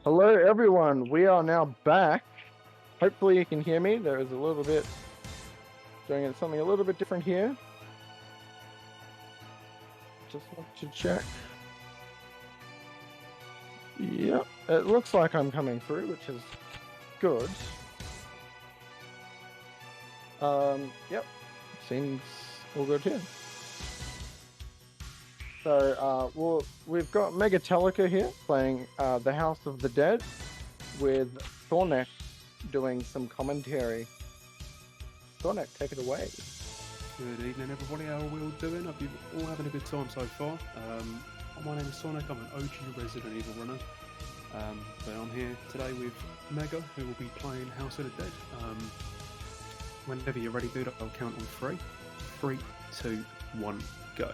Hello everyone, we are now back. Hopefully you can hear me. There is a little bit, doing something a little bit different here. Just want to check. Yep, it looks like I'm coming through, which is good. Yep, seems all good here. So, we've got MegaTallica here playing The House of the Dead with Thornek doing some commentary. Thornek, take it away. Good evening, everybody. How are we all doing? Hope you're all having a good time so far. My name is Sonic. I'm an OG Resident Evil runner. But I'm here today with Mega, who will be playing House of the Dead. Whenever you're ready, dude, I'll count on 3. 3, 2, 1, go.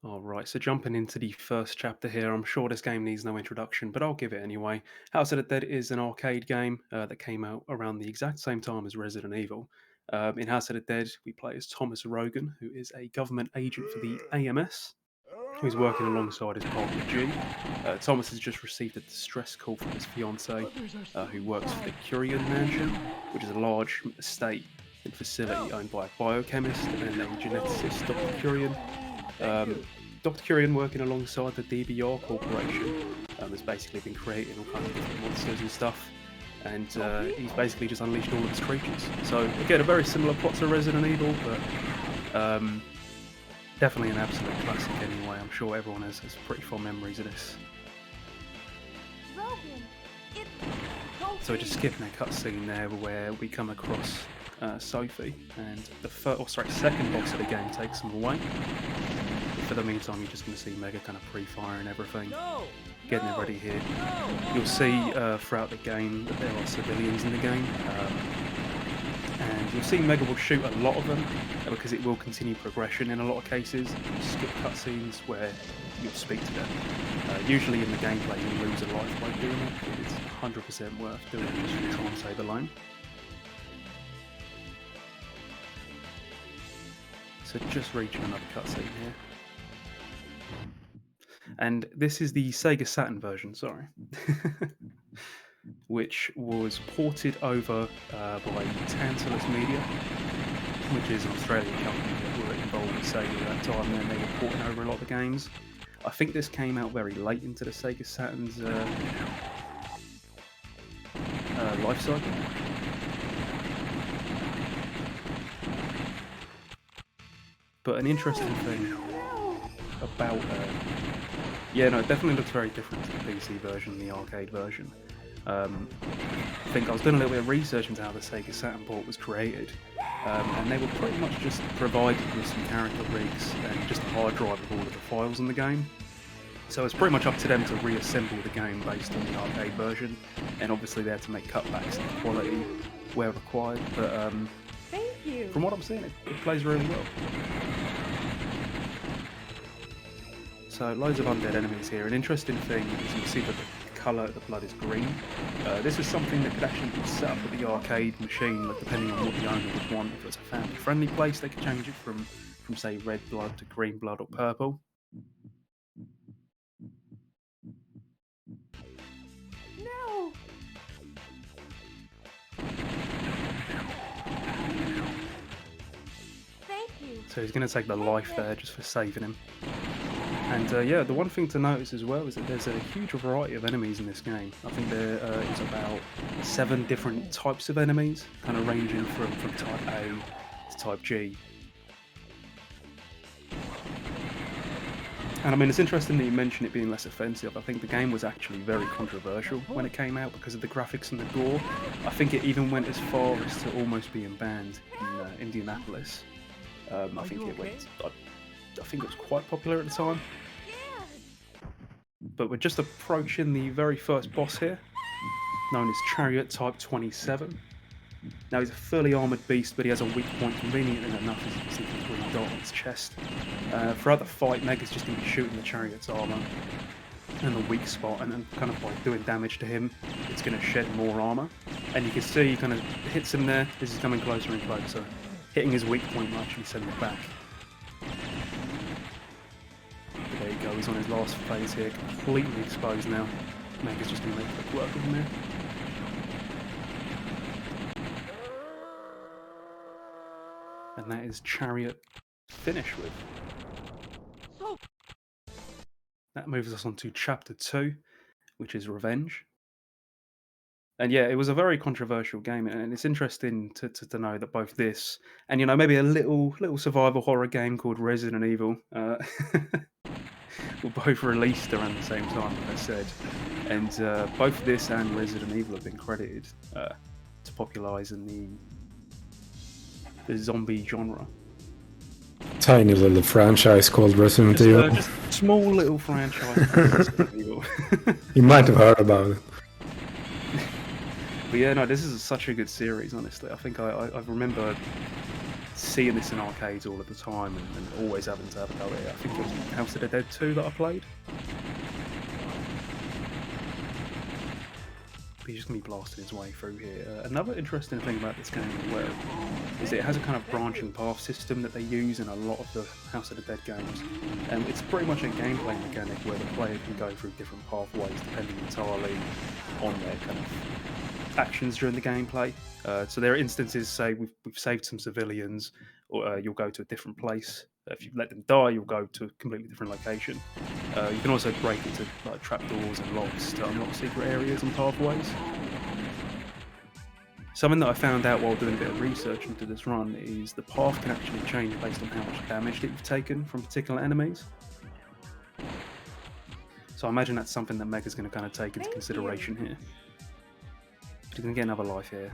Alright, so jumping into the first chapter here, I'm sure this game needs no introduction, but I'll give it anyway. House of the Dead is an arcade game that came out around the exact same time as Resident Evil. In House of the Dead, we play as Thomas Rogan, who is a government agent for the AMS, who's working alongside his partner G. Thomas has just received a distress call from his fiancée, who works for the Curian Mansion, which is a large estate and facility owned by a biochemist and a geneticist, Dr. Curian. Dr. Curian, working alongside the DBR Corporation, has basically been creating all kinds of different monsters and stuff, and he's basically just unleashed all of his creatures. So again, a very similar plot to Resident Evil, but definitely an absolute classic anyway. I'm sure everyone has pretty fond memories of this. So we're just skipping a cutscene there where we come across Sophie, and the second boss of the game takes them away. For the meantime, you're just going to see Mega kind of pre-firing everything, getting it ready here. You'll see throughout the game that there are civilians in the game, and you'll see Mega will shoot a lot of them because it will continue progression in a lot of cases. You skip cutscenes where you'll speak to them. Usually in the gameplay you lose a life by doing it, but it's 100% worth doing it just for time save alone. So just reaching another cutscene here. And this is the Sega Saturn version, sorry, which was ported over by Tantalus Media, which is an Australian company that were involved with Sega at that time, and they were porting over a lot of the games. I think this came out very late into the Sega Saturn's life cycle. But an interesting thing about yeah, no, it definitely looks very different to the PC version and the arcade version. I think I was doing a little bit of research into how the Sega Saturn port was created, and they were pretty much just provided with some character rigs and just a hard drive of all of the files in the game. So it's pretty much up to them to reassemble the game based on the arcade version, and obviously they had to make cutbacks in quality where required, but from what I'm seeing, it plays really well. So loads of undead enemies here. An interesting thing is you see that the colour of the blood is green. This is something that could actually be set up at the arcade machine, like, depending on what the owner would want. If it's a family-friendly place, they could change it from say red blood to green blood or purple. No. Thank you. So he's going to take the life there just for saving him. And yeah, the one thing to notice as well is that there's a huge variety of enemies in this game. I think there is about 7 different types of enemies, kind of ranging from type A to type G. And I mean, it's interesting that you mention it being less offensive. I think the game was actually very controversial when it came out because of the graphics and the gore. I think it even went as far as to almost being banned in Indianapolis. I think it was quite popular at the time. But we're just approaching the very first boss here, known as Chariot Type 27. Now he's a fully armoured beast, but he has a weak point, conveniently enough, as you can see from the green dot on his chest. Throughout the fight, Mega's just going to be shooting the Chariot's armour and the weak spot, and then kind of by doing damage to him, it's going to shed more armour. And you can see he kind of hits him there. This is coming closer and closer. Hitting his weak point will actually send it back. There you go. He's on his last phase here, completely exposed now. Mega's just going to make quick work of him here. And that is Chariot finish with. That moves us on to Chapter 2, which is Revenge. And yeah, it was a very controversial game, and it's interesting to know that both this and, you know, maybe a little survival horror game called Resident Evil were both released around the same time, like I said. And both this and Resident Evil have been credited to popularising the zombie genre. Tiny little franchise called Resident Evil. Just small little franchise called Resident Evil. You might have heard about it. But yeah, no, this is such a good series, honestly. I think I remember seeing this in arcades all of the time and always having to have a go at it. I think it was House of the Dead 2 that I played. But he's just going to be blasting his way through here. Another interesting thing about this game as well is it has a kind of branching path system that they use in a lot of the House of the Dead games. It's pretty much a gameplay mechanic where the player can go through different pathways depending entirely on their kind of actions during the gameplay. So there are instances, say we've saved some civilians, or you'll go to a different place. If you let them die, you'll go to a completely different location. You can also break into like trapdoors and locks to unlock secret areas and pathways. Something that I found out while doing a bit of research into this run is the path can actually change based on how much damage that you've taken from particular enemies. So I imagine that's something that Mega's going to kind of take into consideration here. But he's going to get another life here.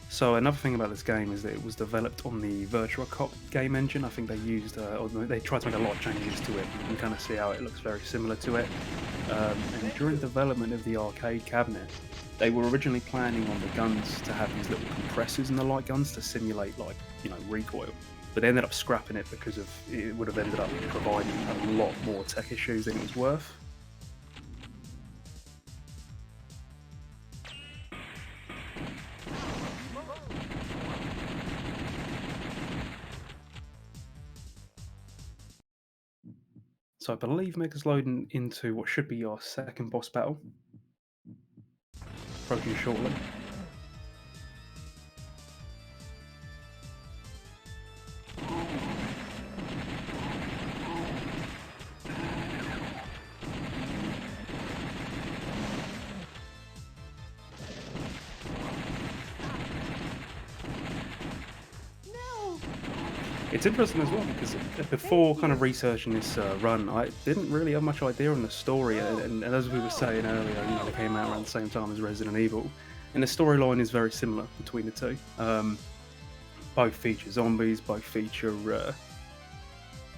So another thing about this game is that it was developed on the Virtua Cop game engine. I think they used, or they tried to make a lot of changes to it. You can kind of see how it looks very similar to it. And during development of the arcade cabinet, they were originally planning on the guns to have these little compressors in the light guns to simulate, like, you know, recoil. But they ended up scrapping it because of it would have ended up providing a lot more tech issues than it was worth. So I believe Mega's loading into what should be our second boss battle. Approaching shortly. It's interesting as well because before kind of researching this run, I didn't really have much idea on the story, and as we were saying earlier, you know, they came out around the same time as Resident Evil, and the storyline is very similar between the two. Both feature zombies, both feature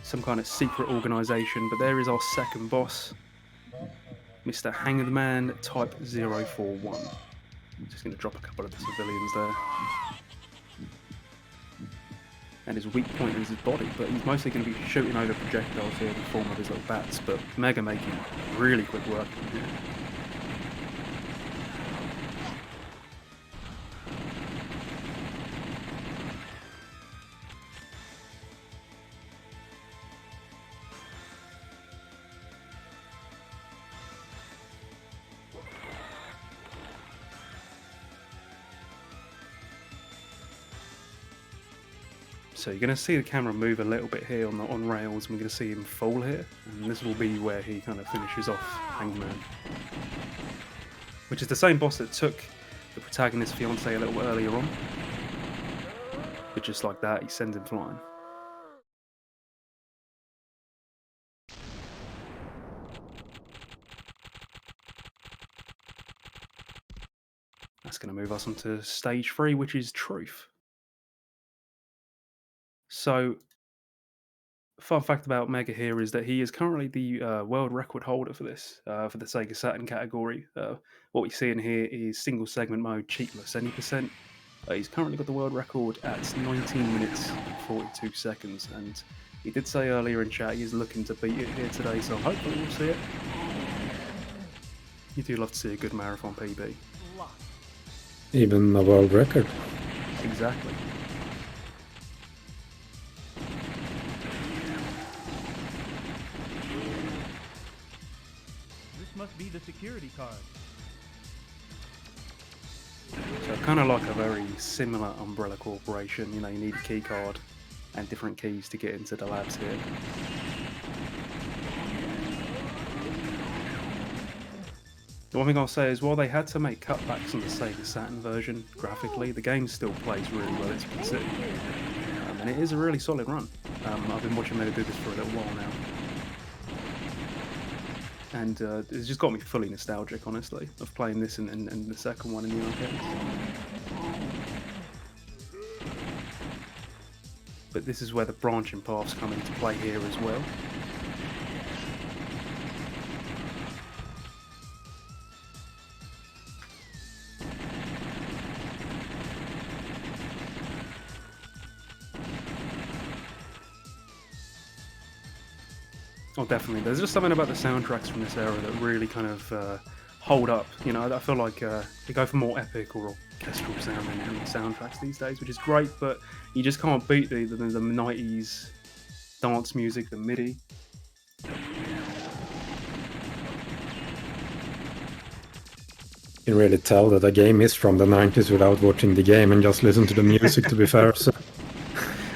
some kind of secret organisation, but there is our second boss, Mr. Hangman Type 041. Just going to drop a couple of the civilians there. And his weak point is his body, but he's mostly going to be shooting over projectiles here in the form of his little bats, but Mega making really quick work here. So you're going to see the camera move a little bit here on rails, and we're going to see him fall here, and this will be where he kind of finishes off Hangman. Which is the same boss that took the protagonist's fiancé a little earlier on. But just like that, he sends him flying. That's going to move us on to stage 3, which is Truth. So, fun fact about Mega here is that he is currently the world record holder for this, for the Sega Saturn category. What we see in here is single segment mode, cheatless any percent. He's currently got the world record at 19 minutes and 42 seconds, and he did say earlier in chat he is looking to beat it here today, so hopefully we'll see it. You do love to see a good marathon PB. Even a world record. Exactly. This must be the security card. So kind of like a very similar Umbrella Corporation. You know, you need a key card and different keys to get into the labs here. The one thing I'll say is, while they had to make cutbacks on the Sega Saturn version graphically, the game still plays really well, as you can see. And it is a really solid run. I've been watching Mega do this for a little while now. And it's just got me fully nostalgic, honestly, of playing this and the second one in the arcades. But this is where the branching paths come into play here as well. Oh, definitely. There's just something about the soundtracks from this era that really kind of hold up. You know, I feel like they go for more epic or orchestral sounding in the soundtracks these days, which is great, but you just can't beat the 90s dance music, the MIDI. You can really tell that a game is from the 90s without watching the game and just listen to the music, to be fair. So.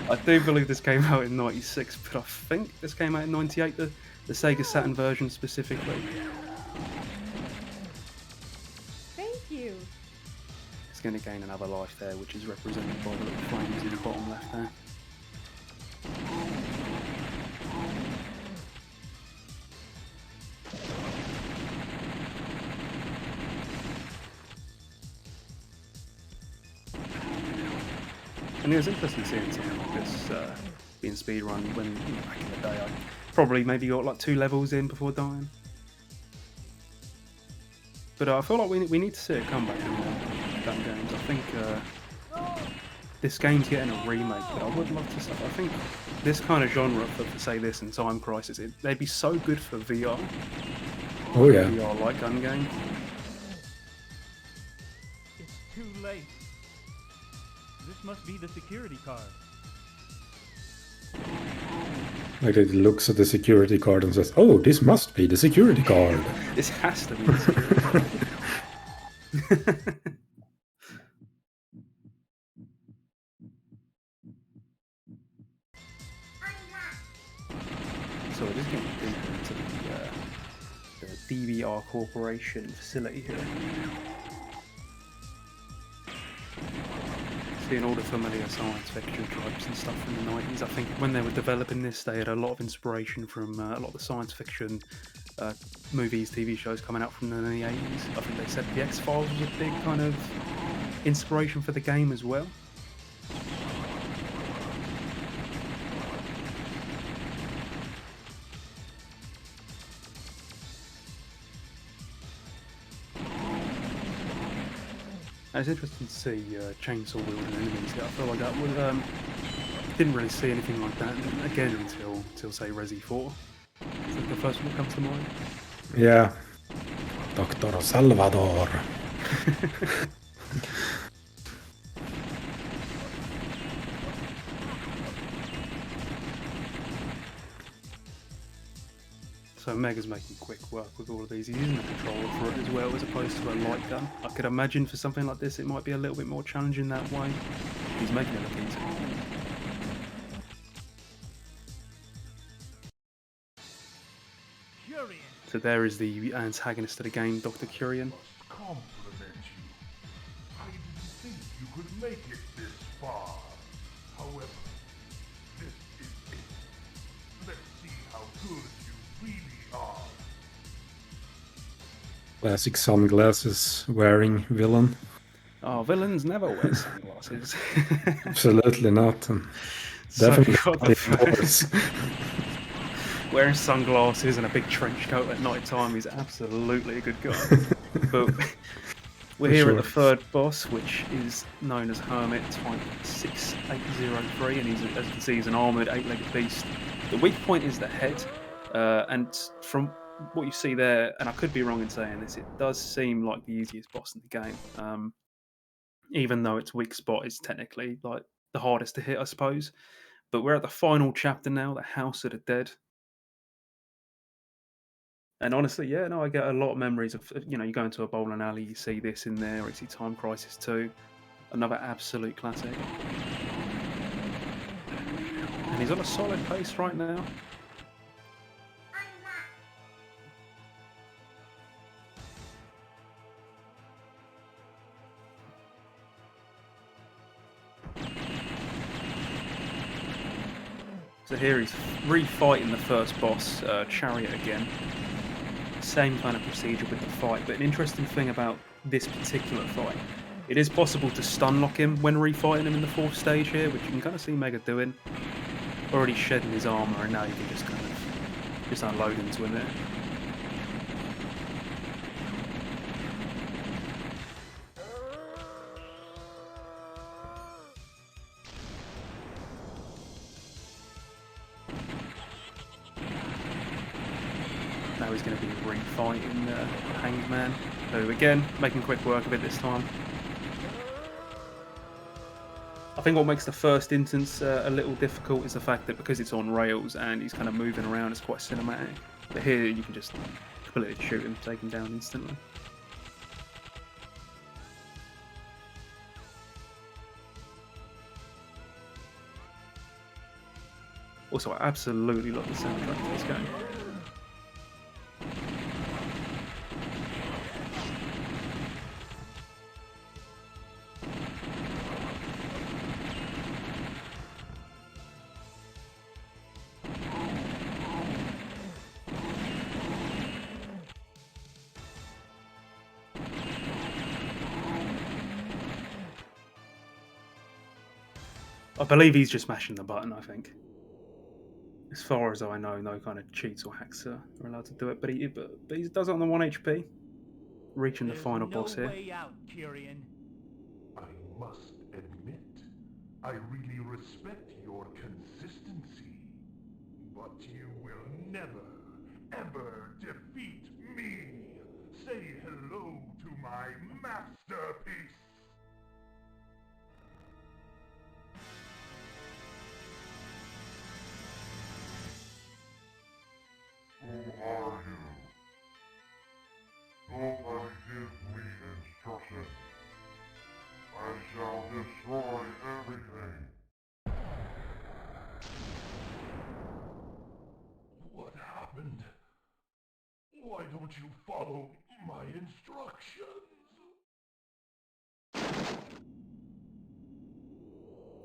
I do believe this came out in 96, but I think this came out in 98, the Sega Saturn version specifically. Thank you. It's going to gain another life there, which is represented by the little flames in the bottom left there. And it was interesting seeing something like this being speedrun when, you know, back in the day, I probably maybe got like 2 levels in before dying. But I feel like we need to see a comeback in gun games. I think this game's getting a remake, but I would love to see. I think this kind of genre, for say this and Time Crisis, they'd be so good for VR. Oh yeah. VR like gun game. It's too late. This must be the security card. Like it looks at the security card and says, "Oh, this must be the security card." This has to be the security card. So we're just getting deeper into the DVR Corporation facility here. Seeing all the familiar science fiction tropes and stuff from the 90s. I think when they were developing this, they had a lot of inspiration from a lot of the science fiction movies, TV shows coming out from the 80s. I think they said the X-Files was a big kind of inspiration for the game as well. It's interesting to see chainsaw wielding enemies here. I feel like that was didn't really see anything like that again until say Resi 4. Is that the first one that comes to mind? Yeah. Dr. Salvador. So Mega's making quick work with all of these. He's using the controller for it as well, as opposed to a light gun. I could imagine for something like this it might be a little bit more challenging that way. He's making it look easy. Curious. So there is the antagonist of the game, Dr. Curian. Compliment you. I didn't think you could make it this far. However, this is it. Let's see how good you really are. Classic sunglasses wearing villain. Oh, villains never wear sunglasses. Absolutely not. And So definitely got not the indoors. Wearing sunglasses and a big trench coat at night time is absolutely a good guy. But we're For here at sure. the third boss, which is known as Hermit Type 6803, and he's, as you can see, he's an armoured 8-legged beast. The weak point is the head, and from what you see there, and I could be wrong in saying this, it does seem like the easiest boss in the game. even though its weak spot is technically like the hardest to hit, I suppose. But we're at the final chapter now, the House of the Dead. And honestly, yeah, no, I get a lot of memories of, you know, you go into a bowling alley, you see this in there, you see Time Crisis 2, another absolute classic. And he's on a solid pace right now. So here he's refighting the first boss, Chariot again. Same kind of procedure with the fight, but an interesting thing about this particular fight, it is possible to stun lock him when refighting him in the 4th stage here, which you can kind of see Mega doing. Already shedding his armor, and now you can just kind of just unload into him there. Now he's going to be refighting Hanged Man, who again, making quick work of it this time. I think what makes the first instance a little difficult is the fact that because it's on rails and he's kind of moving around, it's quite cinematic. But here you can just completely shoot him, take him down instantly. Also, I absolutely love the soundtrack to this game. I believe he's just mashing the button, I think. As far as I know, no kind of cheats or hacks are allowed to do it, but he does it on the 1 HP. Reaching the final boss here. Way out, Kyrian. I must admit, I really respect your consistency. But you will never, ever defeat me. Say hello to my masterpiece. Who are you? Nobody give me instructions. I shall destroy everything. What happened? Why don't you follow my instructions?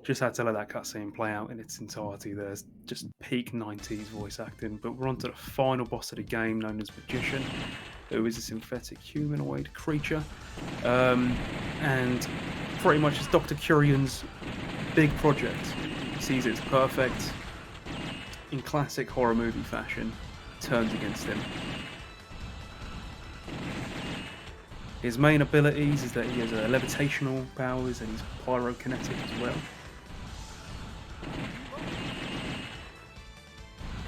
Just had to let that cutscene play out in its entirety. There's just peak 90s voice acting, but we're on to the final boss of the game, known as Magician, who is a synthetic humanoid creature. And pretty much it's Dr. Kyrian's big project. He sees it as perfect. In classic horror movie fashion, turns against him. His main abilities is that he has levitational powers and he's pyrokinetic as well.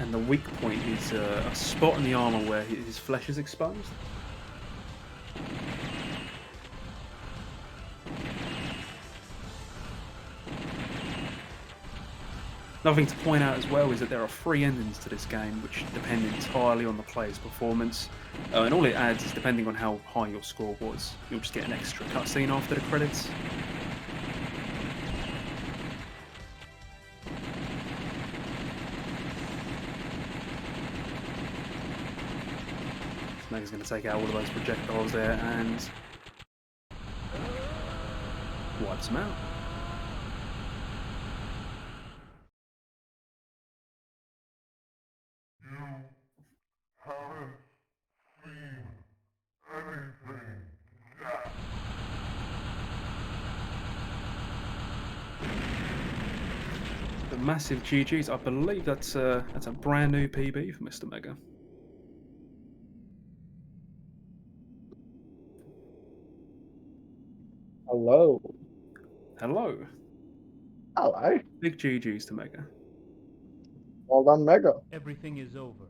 And the weak point is a spot in the armor where his flesh is exposed. Another thing to point out as well is that there are 3 endings to this game which depend entirely on the player's performance, and all it adds is depending on how high your score was, you'll just get an extra cutscene after the credits. Mega's going to take out all of those projectiles there and wipes them out. You haven't seen anything yet. The massive GGs, I believe that's a brand new PB for Mr. Mega. Hello. Hello. Hello. Big GGs to Mega. Well done, Mega. Everything is over.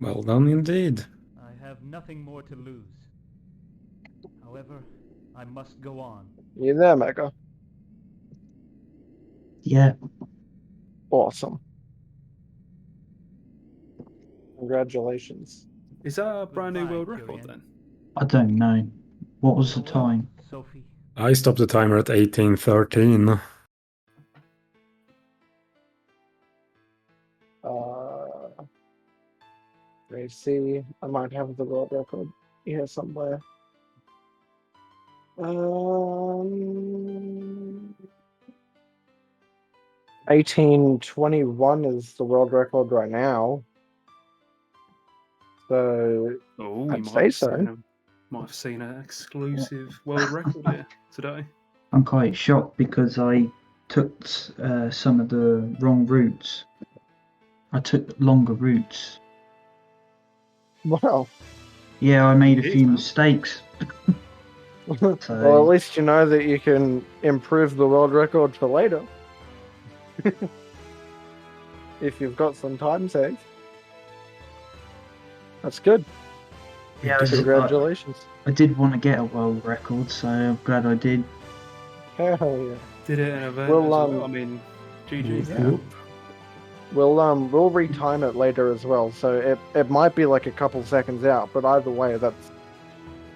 Well done indeed. I have nothing more to lose. However, I must go on. You there, Mega? Yeah, Awesome. Congratulations. Is that a brand new Goodbye, world record Julian. then? I don't know. What was the Farewell, time? Sophie. I stopped the timer at 18:13. Let's see. I might have the world record here somewhere. 18:21 is the world record right now. So Oh, I'd we say so. might have seen an exclusive world record here today. I'm quite shocked because I took some of the wrong routes. I took longer routes. Wow. Yeah, I made a Cheers, few man. mistakes. Well, at So least you know that you can improve the world record for later. If you've got some time saved. That's good. yeah, Congratulations. I did want to get a world record, so I'm glad I did. Hell yeah. Did it in an event Well, as well. I mean, GG's. yeah. We'll retime it later as well, so it might be like a couple seconds out, but either way, that's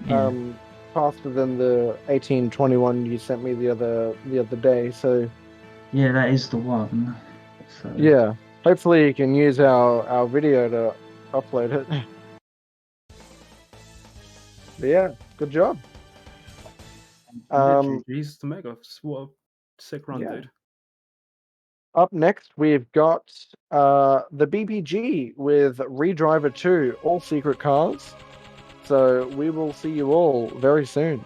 Yeah, faster than the 18:21 you sent me the other day. So yeah, that is the one. So yeah, hopefully you can use our video to upload it. But yeah, good job. GG's to Mega. What a sick run, Yeah. dude. Up next, we've got the BPG with Redriver 2, all secret cars. So we will see you all very soon.